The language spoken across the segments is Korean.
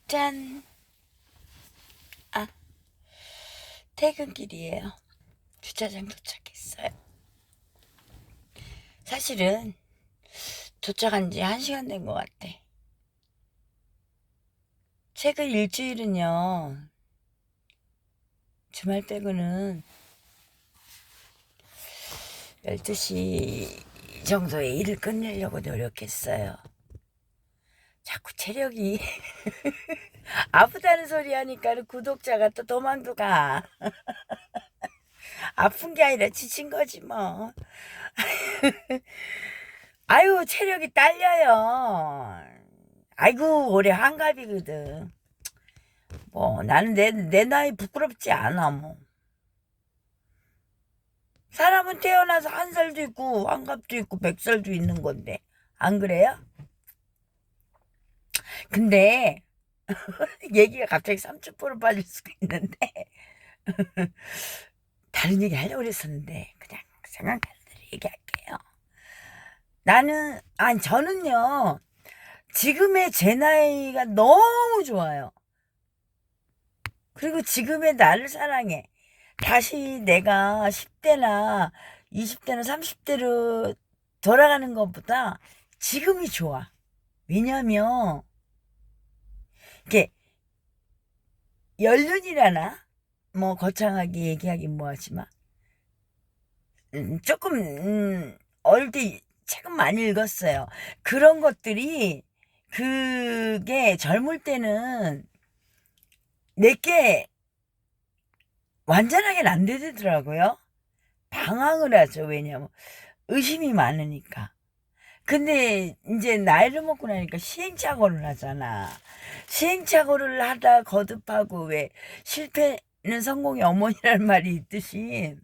짠! 아, 퇴근길이에요. 주차장 도착했어요. 사실은 도착한 지 1시간 된 것 같아. 최근 일주일은요, 주말 빼고는 12시 정도에 일을 끝내려고 노력했어요. 자꾸 체력이 아프다는 소리 하니까 구독자가 또 도망도 가. 아픈 게 아니라 지친 거지 뭐. 아유, 체력이 딸려요. 아이고, 올해 한갑이거든. 뭐 나는 내 나이 부끄럽지 않아. 뭐 사람은 태어나서 1살도 있고 환갑도 있고 100살도 있는 건데 안 그래요? 근데 얘기가 갑자기 30% 빠질 수가 있는데 다른 얘기 하려고 그랬었는데 그냥 생각나는 대로 얘기할게요. 저는요, 지금의 제 나이가 너무 좋아요. 그리고 지금의 나를 사랑해. 다시 내가 10대나 20대나 30대로 돌아가는 것보다 지금이 좋아. 왜냐면 이게 연륜이라나 뭐 거창하게 얘기하긴 뭐하지만 조금 어릴 때 책은 많이 읽었어요. 그런 것들이 그게 젊을 때는 내게 완전하게는 안 되더라고요. 방황을 하죠. 왜냐면 의심이 많으니까. 근데 이제 나이를 먹고 나니까 시행착오를 하잖아. 시행착오를 하다 거듭하고 왜 실패는 성공의 어머니라는 말이 있듯이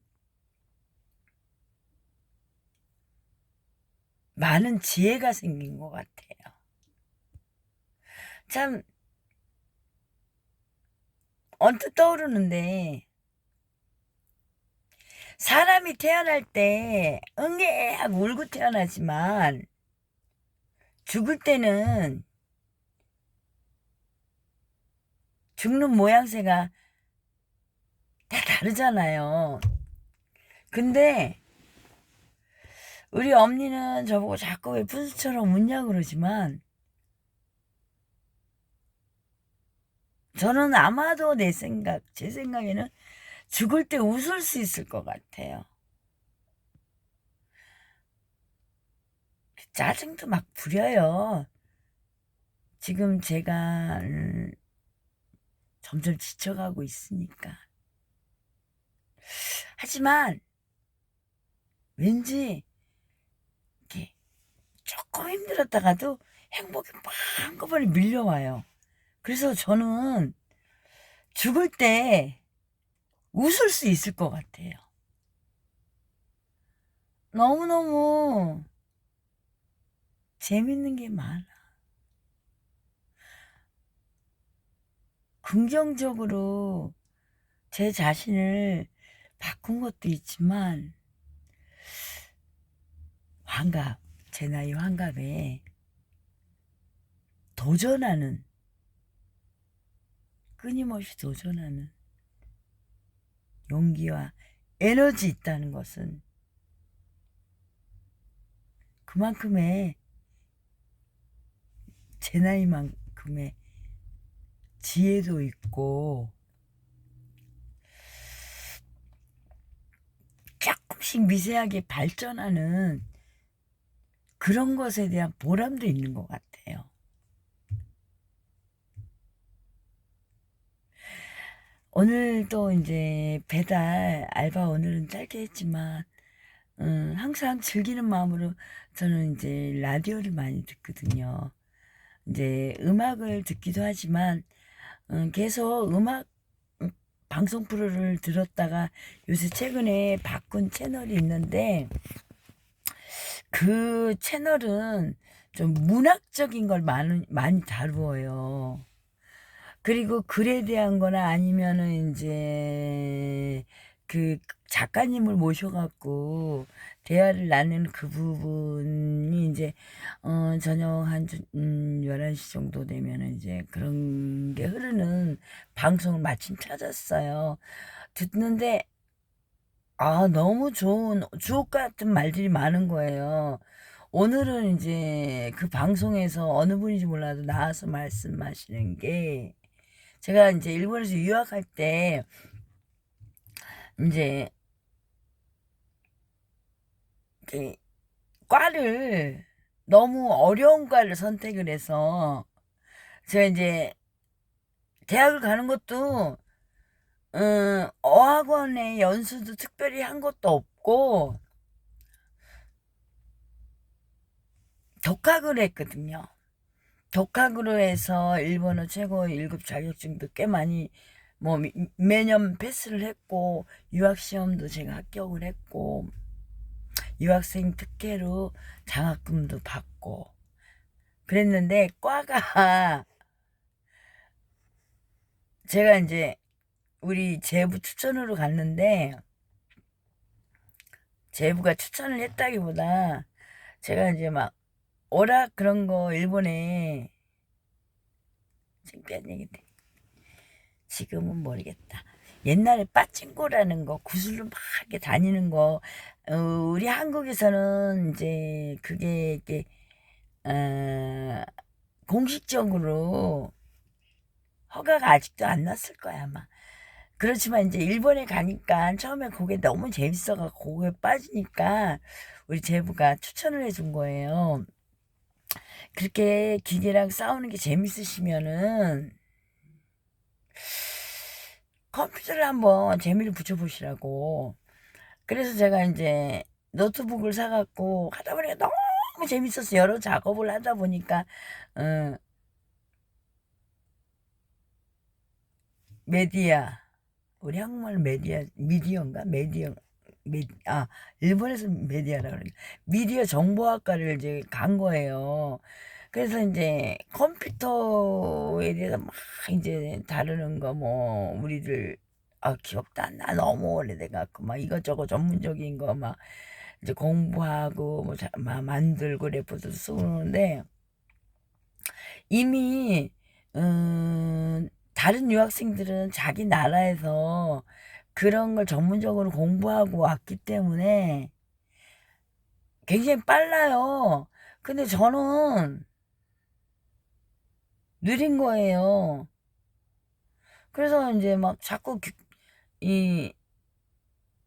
많은 지혜가 생긴 것 같아요. 참 언뜻 떠오르는데 사람이 태어날 때 응애하고 울고 태어나지만 죽을 때는 죽는 모양새가 다 다르잖아요. 근데 우리 엄니는 저보고 자꾸 왜 푼수처럼 웃냐 그러지만 저는 아마도 제 생각에는 죽을 때 웃을 수 있을 것 같아요. 짜증도 막 부려요. 지금 제가 점점 지쳐가고 있으니까. 하지만 왠지 이렇게 조금 힘들었다가도 행복이 막 한꺼번에 밀려와요. 그래서 저는 죽을 때 웃을 수 있을 것 같아요. 너무너무 재밌는 게 많아. 긍정적으로 제 자신을 바꾼 것도 있지만 환갑, 제 나이 환갑에 도전하는, 끊임없이 도전하는 용기와 에너지 있다는 것은 그만큼의 제 나이만큼의 지혜도 있고 조금씩 미세하게 발전하는 그런 것에 대한 보람도 있는 것 같아요. 오늘 또 이제 배달 알바 오늘은 짧게 했지만 항상 즐기는 마음으로 저는 이제 라디오를 많이 듣거든요. 이제 음악을 듣기도 하지만 계속 음악 방송 프로를 들었다가 요새 최근에 바꾼 채널이 있는데 그 채널은 좀 문학적인 걸 많이 다루어요. 그리고 글에 대한 거나 아니면은 이제 그 작가님을 모셔갖고 대화를 나누는 그 부분이 이제 저녁 한 11시 정도 되면은 이제 그런 게 흐르는 방송을 마침 찾았어요. 듣는데 너무 좋은 주옥 같은 말들이 많은 거예요. 오늘은 이제 그 방송에서 어느 분인지 몰라도 나와서 말씀하시는 게, 제가 이제 일본에서 유학할 때 이제 그 과를 너무 어려운 과를 선택을 해서, 제가 이제 대학을 가는 것도 어학원에 연수도 특별히 한 것도 없고 독학을 했거든요. 독학으로 해서 일본어 최고 1급 자격증도 꽤 많이 뭐 매년 패스를 했고, 유학 시험도 제가 합격을 했고, 유학생 특혜로 장학금도 받고 그랬는데, 과가 제가 이제 우리 제부 추천으로 갔는데, 제부가 추천을 했다기보다 제가 이제 막 오락 그런 거 일본에, 창피한 얘기인데 지금은 모르겠다. 옛날에 빠찡코라는 거 구슬로 막 이렇게 다니는 거, 우리 한국에서는 이제 그게 이렇게 공식적으로 허가가 아직도 안 났을 거야 아마. 그렇지만 이제 일본에 가니까 처음에 그게 너무 재밌어갖고 그게 빠지니까 우리 제부가 추천을 해준 거예요. 그렇게 기계랑 싸우는 게 재밌으시면은 컴퓨터를 한번 재미를 붙여보시라고. 그래서 제가 이제 노트북을 사갖고 하다 보니까 너무 재밌었어. 여러 작업을 하다 보니까 어, 메디아, 우리 한국말 미디어인가 일본에서 메디아라 그러니까 미디어 정보학과를 이제 간 거예요. 그래서 이제 컴퓨터에 대해서 막 이제 다루는 거 뭐 우리들 기억도 안 나. 너무 오래돼 갖고 막 이것저것 전문적인 거 막 이제 공부하고 막 만들고 레포트도 쓰고 그러는데, 이미 다른 유학생들은 자기 나라에서 그런 걸 전문적으로 공부하고 왔기 때문에 굉장히 빨라요. 근데 저는 느린 거예요. 그래서 이제 막 자꾸 이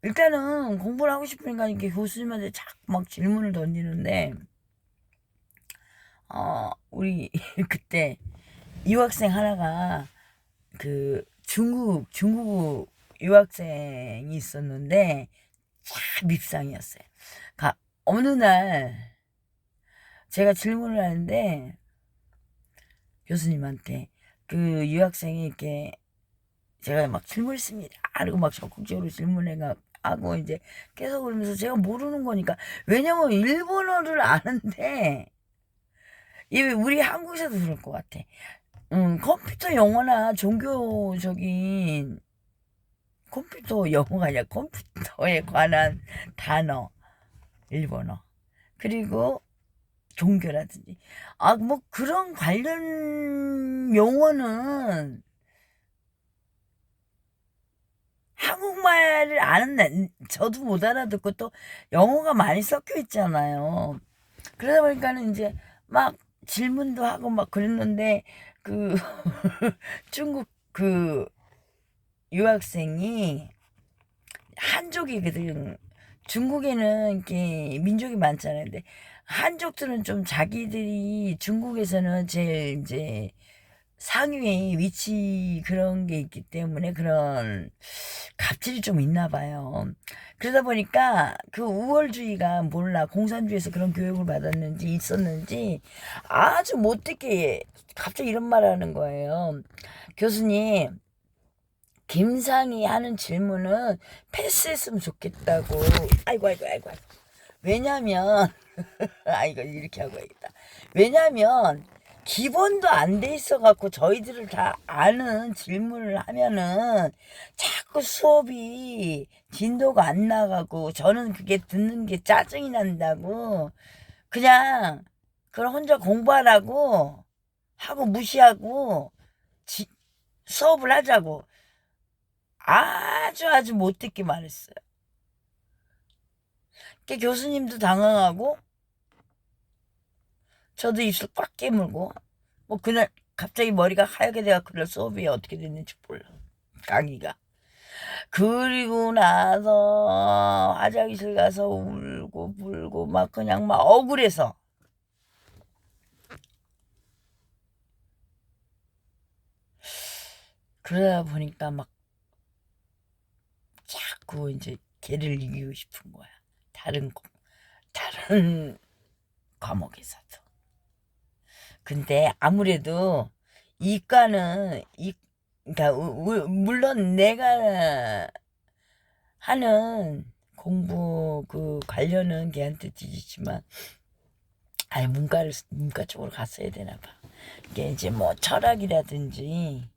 일단은 공부를 하고 싶으니까 이렇게 교수님한테 자꾸 막 질문을 던지는데, 우리 그때 유학생 하나가 그 중국 유학생이 있었는데 참 밉상이었어요. 어느 날 제가 질문을 하는데 교수님한테 그 유학생이 이렇게, 제가 막 질문했습니다. 그리고 막 적극적으로 질문하고 이제 계속 그러면서 제가 모르는 거니까, 왜냐면 일본어를 아는데, 이 우리 한국에서도 그럴 것 같아. 컴퓨터 영어나 종교적인, 컴퓨터 영어가 아니라 컴퓨터에 관한 단어, 일본어. 그리고 종교라든지. 뭐 그런 관련 용어는 한국말을 아는 저도 못 알아듣고 또 영어가 많이 섞여 있잖아요. 그러다 보니까는 이제 막 질문도 하고 막 그랬는데, 그 중국 그 유학생이 한족이거든. 중국에는 이렇게 민족이 많잖아요. 근데 한족들은 좀 자기들이 중국에서는 제일 이제 상위의 위치 그런 게 있기 때문에 그런 갑질이 좀 있나 봐요. 그러다 보니까 그 우월주의가 몰라 공산주의에서 그런 교육을 받았는지 있었는지 아주 못되게 갑자기 이런 말 하는 거예요. 교수님, 김상이 하는 질문은 패스했으면 좋겠다고. 아이고. 왜냐면 이거 이렇게 하고 해야겠다. 왜냐면 기본도 안 돼 있어 갖고 저희들을 다 아는 질문을 하면은 자꾸 수업이 진도가 안 나가고 저는 그게 듣는 게 짜증이 난다고 그냥 그걸 혼자 공부하라고 하고 무시하고 수업을 하자고 아주 못 듣게 말했어요. 그 교수님도 당황하고 저도 입술 꽉 깨물고 뭐 그날 갑자기 머리가 하얗게 돼가 그날 수업이 어떻게 됐는지 몰라. 강의가. 그리고 나서 화장실 가서 울고 불고 막 그냥 막 억울해서 그러다 보니까 막 자꾸 이제 걔를 이기고 싶은 거야. 다른 과목에서도. 근데 아무래도 이과는 그러니까 물론 내가 하는 공부 그 관련은 걔한테 뒤지지만 아니 문과 쪽으로 갔어야 되나 봐. 이게 이제 뭐 철학이라든지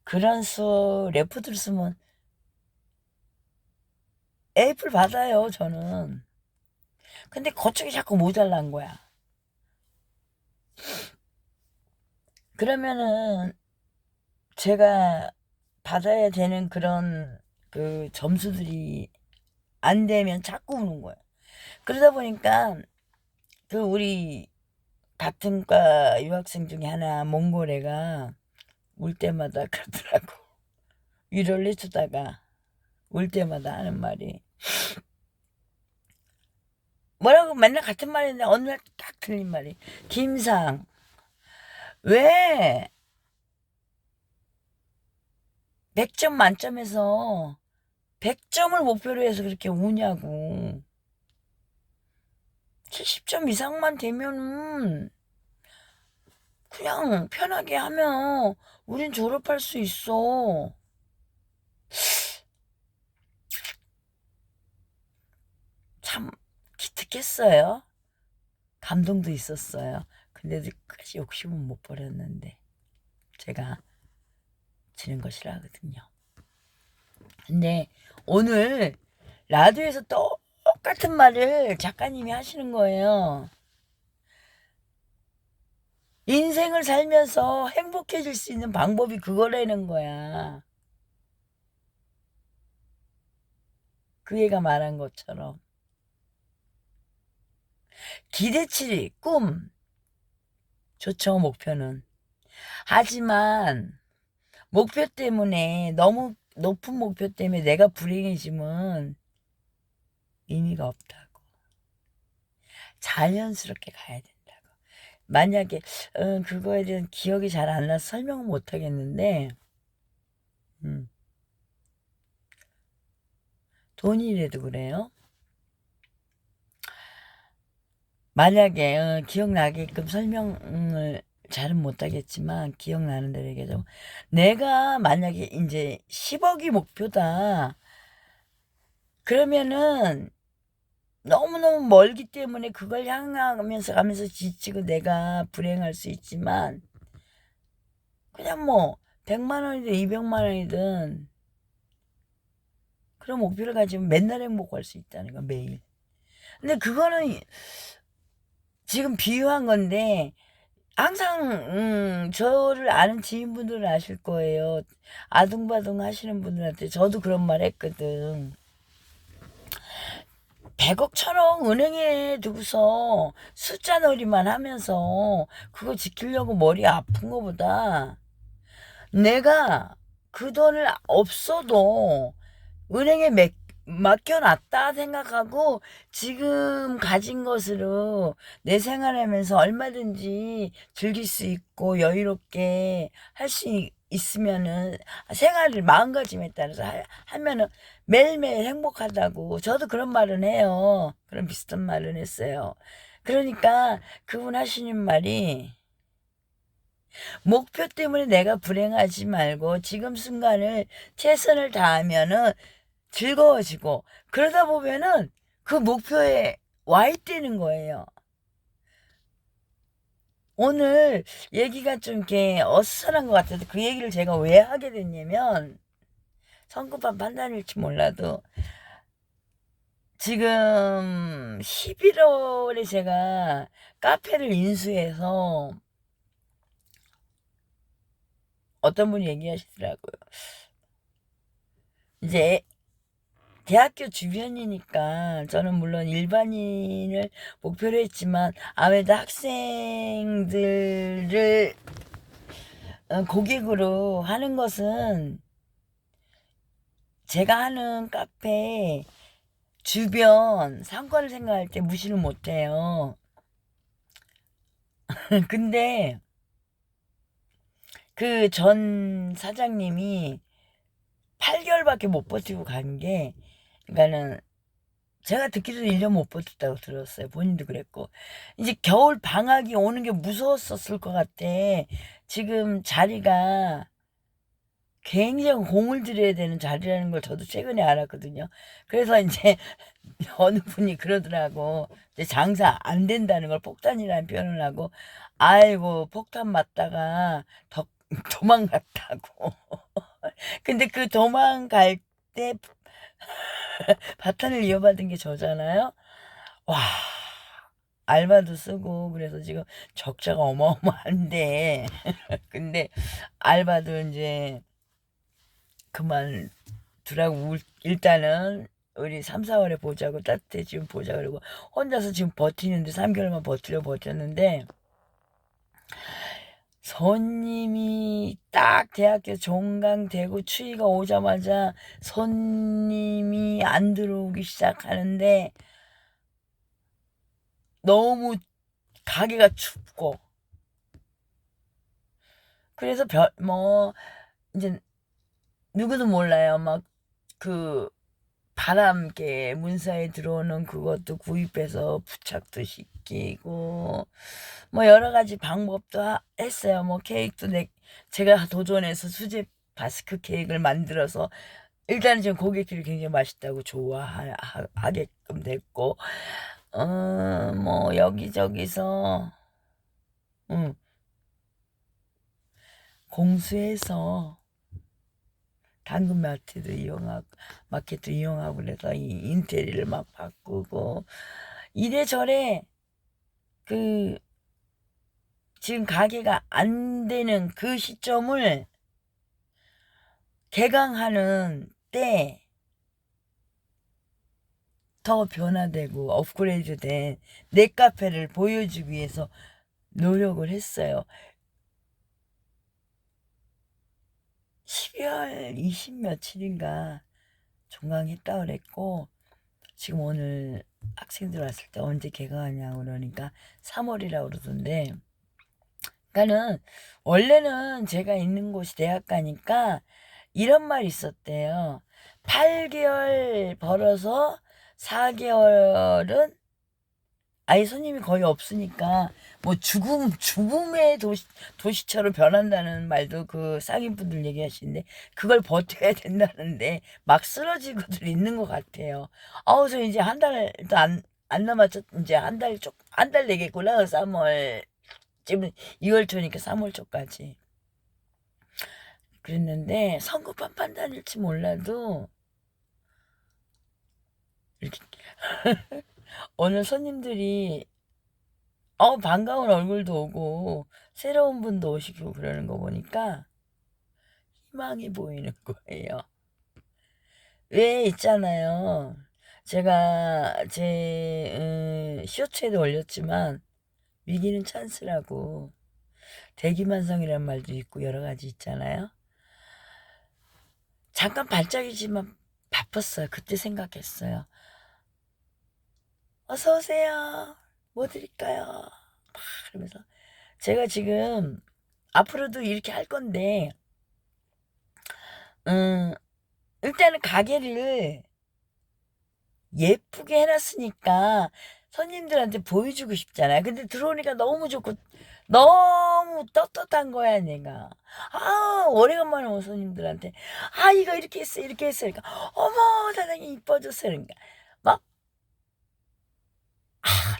그런 수업 레포드를 쓰면 A플 받아요 저는. 근데 그쪽이 자꾸 모자란 거야. 그러면은 제가 받아야 되는 그런 그 점수들이 안 되면 자꾸 우는 거야. 그러다 보니까 그 우리 같은 과 유학생 중에 하나 몽골 애가 울 때마다 그러더라고. 위로를 해주다가 울 때마다 하는 말이 뭐라고 맨날 같은 말인데 어느 날 딱 틀린 말이 김상 왜 100점 만점에서 100점을 목표로 해서 그렇게 우냐고. 70점 이상만 되면은 그냥 편하게 하면 우린 졸업할 수 있어. 참 기특했어요. 감동도 있었어요. 근데도 끝까지 욕심은 못 버렸는데 제가 지는 거 싫어하거든요. 근데 오늘 라디오에서 똑같은 말을 작가님이 하시는 거예요. 인생을 살면서 행복해질 수 있는 방법이 그거라는 거야. 그 애가 말한 것처럼. 기대치, 꿈, 좋죠, 목표는. 하지만, 목표 때문에, 너무 높은 목표 때문에 내가 불행해지면 의미가 없다고. 자연스럽게 가야 된다고. 만약에, 그거에 대한 기억이 잘 안 나서 설명은 못 하겠는데, 돈이라도 그래요. 만약에 기억나게끔 설명을 잘은 못하겠지만 기억나는 대로 얘기하자면 내가 만약에 이제 10억이 목표다 그러면은 너무너무 멀기 때문에 그걸 향하면서 가면서 지치고 내가 불행할 수 있지만 그냥 뭐 100만 원이든 200만 원이든 그런 목표를 가지면 맨날 행복할 수 있다는 거 매일. 근데 그거는 지금 비유한 건데 항상 저를 아는 지인분들은 아실 거예요. 아둥바둥 하시는 분들한테 저도 그런 말 했거든. 100억 1000억 은행에 두고서 숫자 놀이만 하면서 그거 지키려고 머리 아픈 거보다 내가 그 돈을 없어도 은행에 맡겨놨다 생각하고 지금 가진 것으로 내 생활하면서 얼마든지 즐길 수 있고 여유롭게 할 수 있으면은 생활을 마음가짐에 따라서 하면은 매일매일 행복하다고 저도 그런 말은 해요. 그런 비슷한 말은 했어요. 그러니까 그분 하시는 말이 목표 때문에 내가 불행하지 말고 지금 순간을 최선을 다하면은 즐거워지고 그러다 보면은 그 목표에 와 있다는 거예요. 오늘 얘기가 좀 이렇게 어수선한 것 같아서 그 얘기를 제가 왜 하게 됐냐면, 성급한 판단일지 몰라도 지금 11월에 제가 카페를 인수해서 어떤 분이 얘기하시더라고요. 이제 대학교 주변이니까 저는 물론 일반인을 목표로 했지만 아무래도 학생들을 고객으로 하는 것은 제가 하는 카페 주변 상권을 생각할 때 무시를 못해요. 근데 그 전 사장님이 8개월밖에 못 버티고 간 게, 그러니까는 제가 듣기로도 1년 못 버텼다고 들었어요. 본인도 그랬고. 이제 겨울 방학이 오는 게 무서웠었을 것 같아. 지금 자리가 굉장히 공을 들여야 되는 자리라는 걸 저도 최근에 알았거든요. 그래서 이제 어느 분이 그러더라고. 이제 장사 안 된다는 걸 폭탄이라는 표현을 하고, 아이고, 폭탄 맞다가 도망갔다고. 근데 그 도망갈 때 바탄을 이어받은 게 저잖아요. 와, 알바도 쓰고 그래서 지금 적자가 어마어마한데 근데 알바도 이제 그만두라고 일단은 우리 3, 4월에 보자고 따뜻해지면 보자 그러고 혼자서 지금 버티는데 3개월만 버티려고 버텼는데 손님이 딱 대학교 종강되고 추위가 오자마자 손님이 안 들어오기 시작하는데 너무 가게가 춥고 그래서 이제 누구도 몰라요. 막 그 바람개 문사에 들어오는 그것도 구입해서 부착도 시키고 뭐 여러 가지 방법도 했어요. 뭐 케이크도 제가 도전해서 수제 바스크 케이크를 만들어서 일단은 지금 고객들이 굉장히 맛있다고 좋아하게끔 됐고 뭐 여기저기서 음, 공수해서 당근마켓도 이용하고 그래서 이 인테리어를 막 바꾸고 이래저래 그 지금 가게가 안 되는 그 시점을 개강하는 때 더 변화되고 업그레이드된 내 카페를 보여주기 위해서 노력을 했어요. 12월 20 며칠인가 종강했다 그랬고 지금 오늘 학생들 왔을 때 언제 개강하냐고 그러니까 3월이라고 그러던데 그러니까는 원래는 제가 있는 곳이 대학가니까 이런 말이 있었대요. 8개월 벌어서 4개월은 아예 손님이 거의 없으니까 뭐 죽음의 도시처럼 변한다는 말도 그 상인분들 얘기하시는데 그걸 버텨야 된다는데 막 쓰러지고들 있는 것 같아요. 저 이제 한 달도 안 남았죠. 이제 한 달 내겠구나. 3월. 지금 2월 초니까 3월 초까지. 그랬는데 성급한 판단일지 몰라도 이렇게 오늘 손님들이 반가운 얼굴도 오고 새로운 분도 오시고 그러는 거 보니까 희망이 보이는 거예요. 왜 있잖아요. 제가 제 쇼츠에도 올렸지만 위기는 찬스라고 대기만성이라는 말도 있고 여러 가지 있잖아요. 잠깐 발작이지만 바빴어요. 그때 생각했어요. 어서 오세요. 뭐 드릴까요? 막 그러면서 제가 지금 앞으로도 이렇게 할 건데 음, 일단은 가게를 예쁘게 해놨으니까 손님들한테 보여주고 싶잖아요. 근데 들어오니까 너무 좋고 너무 떳떳한 거야 내가. 오래간만에 온 손님들한테 이거 이렇게 했어 이렇게 했어 그러니까 어머 사장님 이뻐졌어 그러니까 막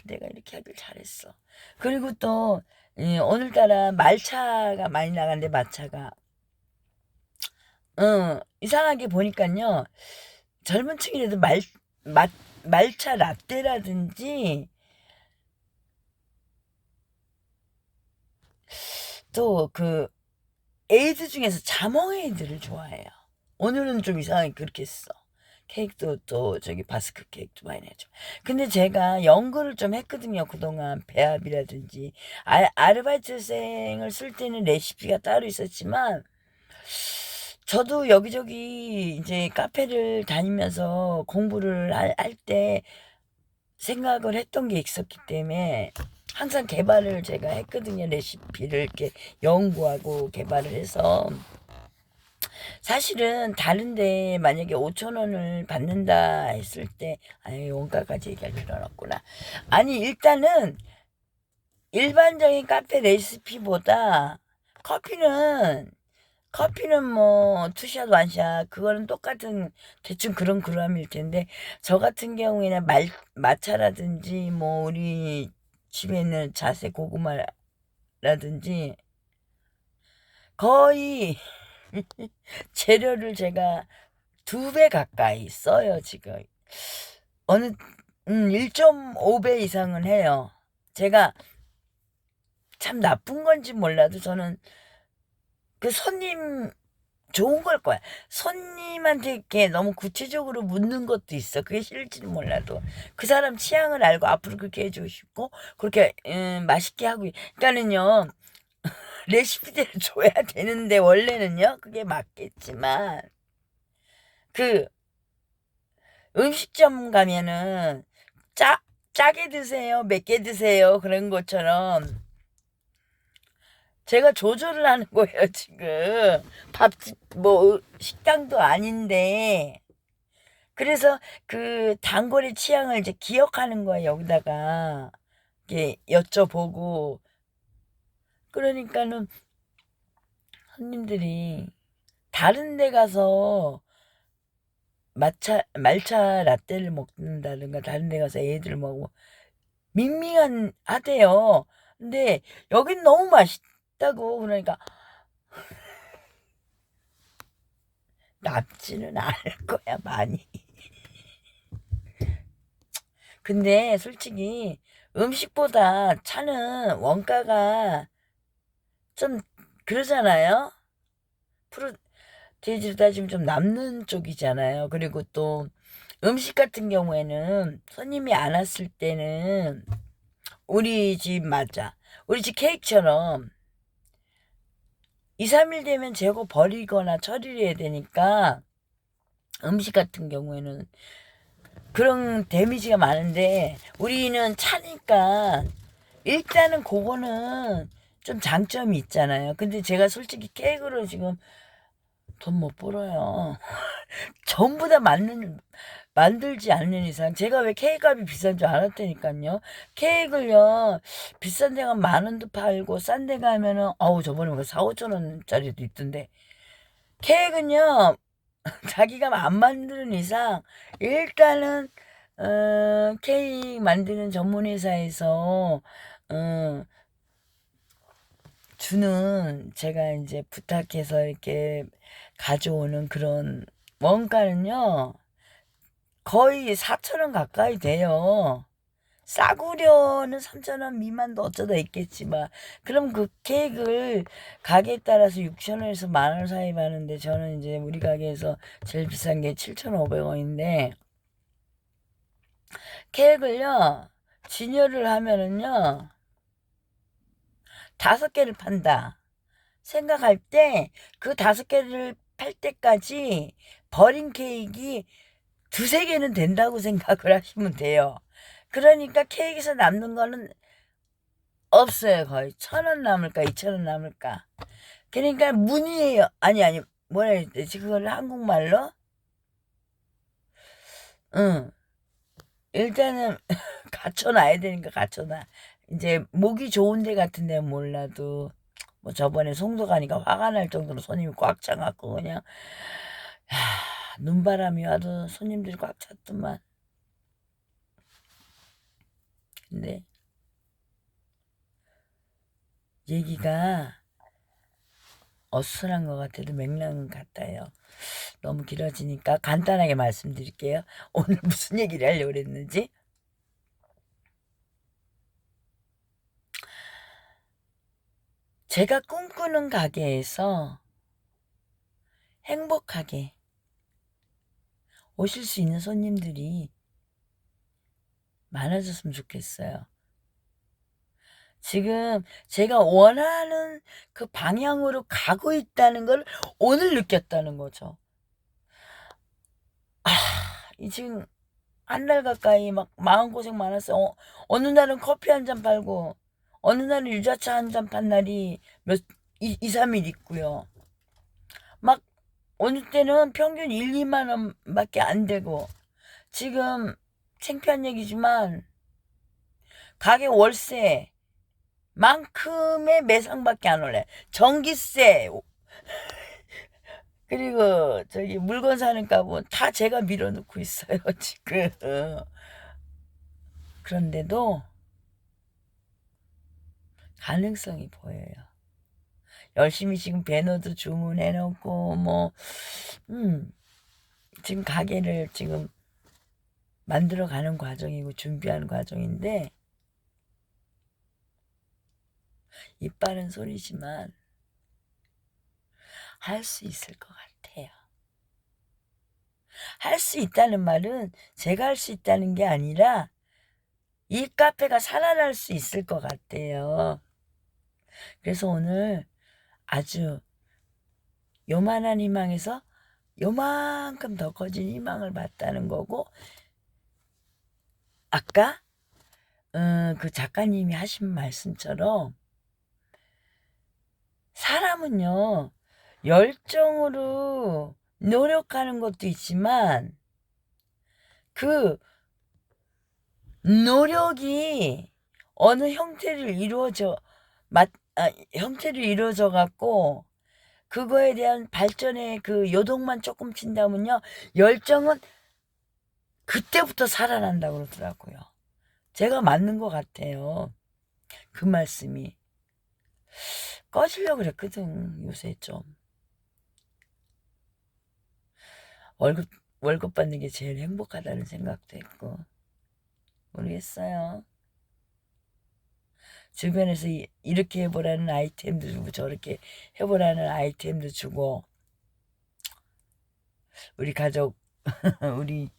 내가 이렇게 하길 잘했어. 그리고 또 오늘따라 말차가 많이 나가는데 마차가 이상하게 보니까요 젊은 층이라도 마, 말차 라떼라든지 또 그 에이드 중에서 자몽 에이드를 좋아해요. 오늘은 좀 이상하게 그렇게 했어. 케이크도 또 저기 바스크 케이크도 많이 내죠. 근데 제가 연구를 좀 했거든요. 그동안 배합이라든지 아르바이트생을 쓸 때는 레시피가 따로 있었지만 저도 여기저기 이제 카페를 다니면서 공부를 할 때 생각을 했던 게 있었기 때문에 항상 개발을 제가 했거든요. 레시피를 이렇게 연구하고 개발을 해서 사실은 다른데 만약에 5천 원을 받는다 했을 때 아니 원가까지 얘기할 필요는 없구나. 아니 일단은 일반적인 카페 레시피보다 커피는 뭐 투샷 완샷 그거는 똑같은 대충 그런 그람일 텐데 저 같은 경우에는 마차라든지 뭐 우리 집에 있는 자세 고구마라든지 거의 재료를 제가 2배 가까이 써요 지금. 어느 1.5배 이상은 해요. 제가 참 나쁜 건지 몰라도 저는 그 손님 좋은 걸 거야. 손님한테 이렇게 너무 구체적으로 묻는 것도 있어. 그게 싫을지는 몰라도 그 사람 취향을 알고 앞으로 그렇게 해주고 싶고 그렇게 맛있게 하고. 그러니까는요 레시피대로 줘야 되는데 원래는요 그게 맞겠지만 그 음식점 가면은 짜게 드세요, 맵게 드세요 그런 것처럼 제가 조절을 하는 거예요 지금. 밥집 뭐 식당도 아닌데 그래서 그 단골의 취향을 이제 기억하는 거예요 여기다가 이렇게 여쭤보고. 그러니까는 손님들이 다른 데 가서 말차 라떼를 먹는다든가 다른 데 가서 애들 먹고 하대요. 근데 여긴 너무 맛있다고 그러니까 남지는 않을 거야 많이. 근데 솔직히 음식보다 차는 원가가 좀 그러잖아요. 프로테이지로 따지면 좀 남는 쪽이잖아요. 그리고 또 음식 같은 경우에는 손님이 안 왔을 때는 우리 집 맞아. 우리 집 케이크처럼 2, 3일 되면 재고 버리거나 처리를 해야 되니까 음식 같은 경우에는 그런 데미지가 많은데 우리는 차니까 일단은 그거는 좀 장점이 있잖아요. 근데 제가 솔직히 케이크로 지금 돈 못 벌어요. 전부 다 만들지 않는 이상 제가 왜 케이크 값이 비싼 줄 알았다니까요. 케이크를요 비싼 데 가면 10,000원도 팔고 싼 데 가면은 저번에 뭐 4, 5천 원짜리도 있던데 케이크는요 자기가 안 만드는 이상 일단은 케이크 만드는 전문 회사에서 어, 주는 제가 이제 부탁해서 이렇게 가져오는 그런 원가는요 거의 4,000원 가까이 돼요. 싸구려는 3,000원 미만도 어쩌다 있겠지만 그럼 그 케이크를 가게에 따라서 6,000원에서 10,000원 사이 하는데 저는 이제 우리 가게에서 제일 비싼 게 7,500원인데 케이크를요 진열을 하면은요 5개를 판다 생각할 때 그 5개를 팔 때까지 버린 케이크 2-3개는 된다고 생각을 하시면 돼요. 그러니까 케이크에서 남는 거는 없어요. 거의 1,000원 남을까 2,000원 남을까. 그러니까 문이에요. 아니 뭐라 해야 되지 그걸 한국말로? 응. 일단은 갖춰놔야 되니까 갖춰놔. 이제 목이 좋은 데 같은 데는 몰라도 뭐 저번에 송도 가니까 화가 날 정도로 손님이 꽉 차갖고 그냥 눈바람이 와도 손님들이 꽉 찼더만. 근데 얘기가 어수선한 것 같아도 맥락은 같아요. 너무 길어지니까 간단하게 말씀드릴게요. 오늘 무슨 얘기를 하려고 그랬는지. 제가 꿈꾸는 가게에서 행복하게 오실 수 있는 손님들이 많아졌으면 좋겠어요. 지금 제가 원하는 그 방향으로 가고 있다는 걸 오늘 느꼈다는 거죠. 지금 한 달 가까이 막 마음고생 많았어요. 어느 날은 커피 한 잔 팔고, 어느 날은 유자차 한 잔 판 날이 2, 3일 있고요. 막, 어느 때는 평균 1, 2만 원밖에 안 되고, 지금 창피한 얘기지만, 가게 월세, 만큼의 매상밖에 안 올래. 전기세, 그리고 저기 물건 사는 값은 다 제가 밀어넣고 있어요, 지금. 그런데도 가능성이 보여요. 열심히 지금 배너도 주문해놓고, 지금 가게를 지금 만들어가는 과정이고, 준비하는 과정인데, 입 바른 소리지만, 할 수 있을 것 같아요. 할 수 있다는 말은 제가 할 수 있다는 게 아니라, 이 카페가 살아날 수 있을 것 같아요. 그래서 오늘 아주 요만한 희망에서 요만큼 더 커진 희망을 봤다는 거고, 아까 그 작가님이 하신 말씀처럼 사람은요 열정으로 노력하는 것도 있지만 그 노력이 어느 형태를 형태를 이루어져 갖고 그거에 대한 발전의 그 요동만 조금 친다면요 열정은 그때부터 살아난다고 그러더라고요. 제가 맞는 것 같아요. 그 말씀이. 꺼지려고 그랬거든, 요새 좀. 월급 받는 게 제일 행복하다는 생각도 했고. 모르겠어요. 주변에서 이렇게 해보라는 아이템도 주고 저렇게 해보라는 아이템도 주고 우리 가족 우리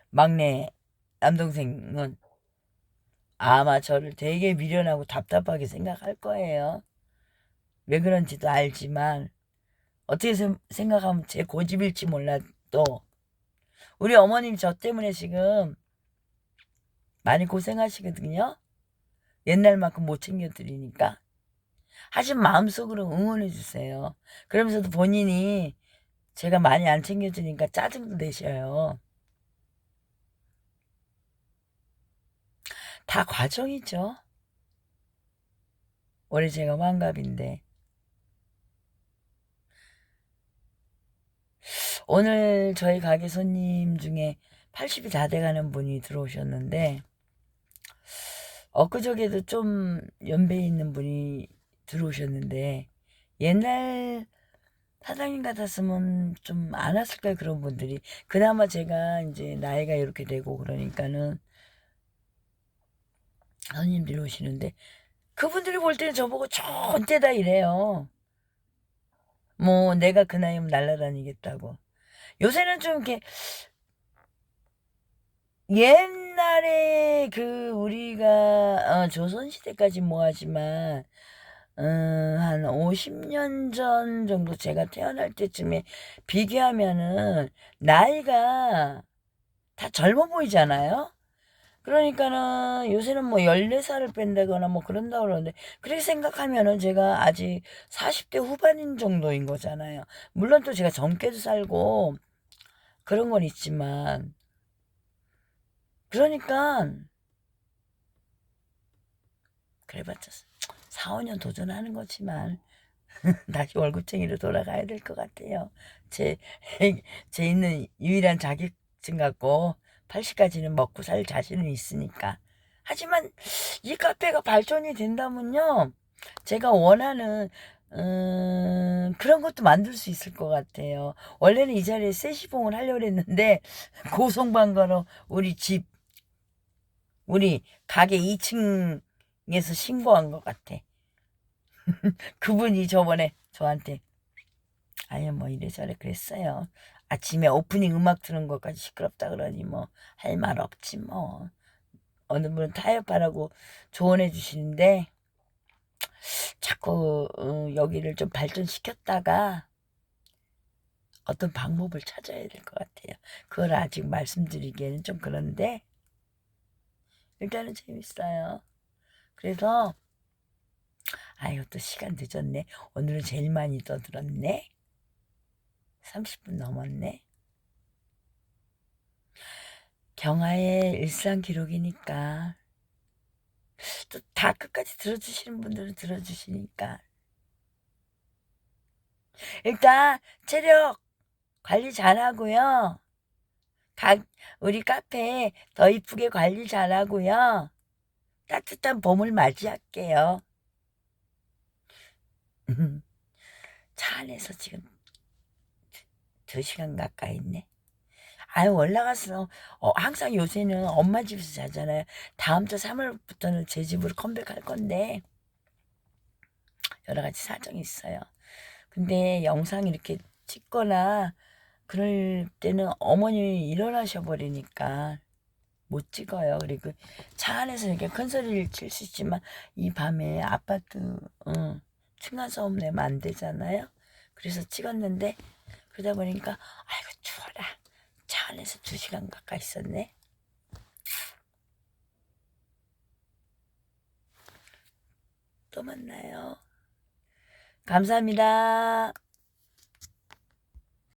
막내 남동생은 아마 저를 되게 미련하고 답답하게 생각할 거예요. 왜 그런지도 알지만 어떻게 생각하면 제 고집일지 몰라도 우리 어머님 저 때문에 지금 많이 고생하시거든요. 옛날만큼 못 챙겨드리니까. 하지만 마음속으로 응원해 주세요. 그러면서도 본인이 제가 많이 안 챙겨주니까 짜증도 내셔요. 다 과정이죠. 올해 제가 환갑인데 오늘 저희 가게 손님 중에 80이 다 돼가는 분이 들어오셨는데 엊그저께도 좀 연배 있는 분이 들어오셨는데 옛날 사장님 같았으면 좀 안 왔을까요? 그런 분들이. 그나마 제가 이제 나이가 이렇게 되고 그러니까는 손님들이 오시는데 그분들이 볼 때는 저보고 좋은 때다 이래요. 뭐 내가 그 나이면 날아다니겠다고. 요새는 좀 이렇게 옛날에 그 우리가 조선시대까지 뭐하지만 한 50년 전 정도 제가 태어날 때쯤에 비교하면은 나이가 다 젊어 보이잖아요. 그러니까는 요새는 뭐 14살을 뺀다거나 뭐 그런다고 그러는데 그렇게 생각하면은 제가 아직 40대 후반인 정도인 거잖아요. 물론 또 제가 젊게도 살고 그런 건 있지만 그러니까 그래봤자 4, 5년 도전하는 거지만 다시 월급쟁이로 돌아가야 될 것 같아요. 제, 제 있는 유일한 자격증 갖고 80까지는 먹고 살 자신은 있으니까. 하지만 이 카페가 발전이 된다면요. 제가 원하는 그런 것도 만들 수 있을 것 같아요. 원래는 이 자리에 세시봉을 하려고 했는데 고성방가로 우리 가게 2층에서 신고한 것 같아. 그분이 저번에 저한테 아니 뭐 이래저래 그랬어요. 아침에 오프닝 음악 트는 것까지 시끄럽다 그러니 뭐 할 말 없지 뭐. 어느 분은 타협하라고 조언해 주시는데 자꾸 여기를 좀 발전시켰다가 어떤 방법을 찾아야 될 것 같아요. 그걸 아직 말씀드리기에는 좀 그런데 일단은 재밌어요. 그래서 아유 또 시간 늦었네. 오늘은 제일 많이 떠들었네. 30분 넘었네. 경아의 일상 기록이니까 또 다 끝까지 들어주시는 분들은 들어주시니까 일단 체력 관리 잘하고요. 각 우리 카페 더 이쁘게 관리 잘하고요. 따뜻한 봄을 맞이할게요. 차 안에서 지금 2시간 가까이 있네. 아유 올라가서 항상 요새는 엄마 집에서 자잖아요. 다음 주 3월부터는 제 집으로 컴백할 건데 여러 가지 사정이 있어요. 근데 영상 이렇게 찍거나 그럴 때는 어머님이 일어나셔 버리니까 못 찍어요. 그리고 차 안에서 이렇게 큰 소리를 칠 수 있지만 이 밤에 아파트 층간소음 내면 안 되잖아요. 그래서 찍었는데 그러다 보니까 아이고 추워라. 차 안에서 2시간 가까이 있었네. 또 만나요. 감사합니다.